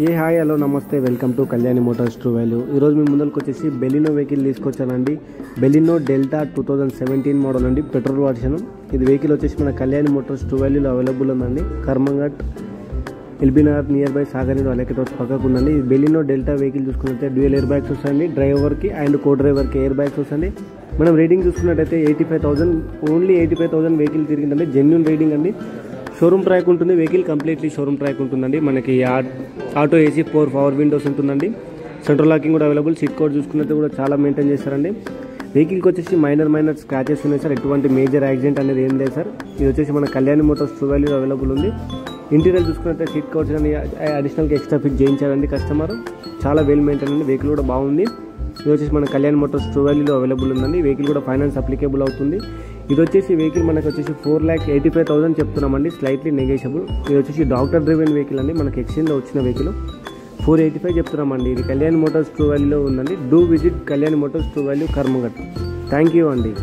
ఏ hi hello నమస్తే welcome to Kalyani motors true value. ఈరోజు మీ ముందరికి వచ్చేసి బెలినో వెహికల్ తీసుకొచ్చానండి. బెలినో డెల్టా 2017 మోడల్ అండి, పెట్రోల్ వర్షన్. ఇది వెహికల్ వచ్చేసి మన కళ్యాణి మోటార్స్ ట్రూ వాల్యూలో అవైలబుల్ ఉందండి. కర్మంఘట్ ఎల్బీనగర్ నియర్ బై సాగర్ అలెకెట్ వచ్చి పక్కకు ఉందండి. ఇది బెలినో డెల్టా వెహికల్ చూసుకున్నట్లయితే డ్యూయల్ ఎయిర్ బ్యాగ్స్ వస్తాయండి. డ్రైవర్కి అండ్ కో డ్రైవర్కి ఎయిర్ బ్యాగ్స్ వస్తాయండి. మనం రేటింగ్ చూసుకున్నట్టయితే 85,000 ఓన్లీ 85,000 వెహికల్ తిరిగిందండి. జెన్యూన్ రేటింగ్ అండి. షోరూమ్ ట్రాక్ ఉంటుంది. వెహికల్ కంప్లీట్లీ షోరూమ్ ట్రాక్ ఉంటుందండి. మనకి ఆటో ఏసీ 4 పవర్ విండోస్ ఉంటుందండి. సెంట్రల్ లాకింగ్ కూడా అవైలబుల్. సీట్ కవర్ చూసుకున్నట్టు కూడా చాలా మెయింటైన్ చేస్తారండి. వెహికల్కి వచ్చేసి మైనర్ స్క్రాచెస్ ఉన్నాయి సార్. ఎటువంటి మేజర్ యాక్సిడెంట్ అనేది ఏం లేదు సార్. ఇది వచ్చేసి మన కళ్యాణి మోటార్స్ ట్రూ వాల్యూలో అవైలబుల్ ఉంది. ఇంటీరియర్ చూసుకున్నట్టే సీట్ కవర్స్ కానీ అడిషనల్గా ఎక్స్ట్రా ఫిట్ చేయించారండి కస్టమర్. చాలా వెల్ మెయింటైన్ అండి. వెహికల్ కూడా బాగుంది. ఇది వచ్చేసి మన కళ్యాణి మోటార్స్ ట్రూ వాల్యూలో అవైలబుల్ ఉందండి. వెహికల్ కూడా ఫైనాన్స్ అప్లికేబుల్ అవుతుంది. ఇది వచ్చేసి వెహికల్ మనకు వచ్చేసి 4,85,000 చెప్తున్నామండి, స్లైట్లీ నెగోషియబుల్. ఇది వచ్చేసి డాక్టర్ డ్రివెన్ వెహికల్ అండి. మనకి ఎక్స్చేంజ్లో వచ్చిన వెహికల్ 485 చెప్తున్నామండి. ఇది కళ్యాణి మోటార్స్ ట్రూ వాల్యూలో ఉందండి. Do visit Kalyani motors true value Karmanghat. Thank you అండి.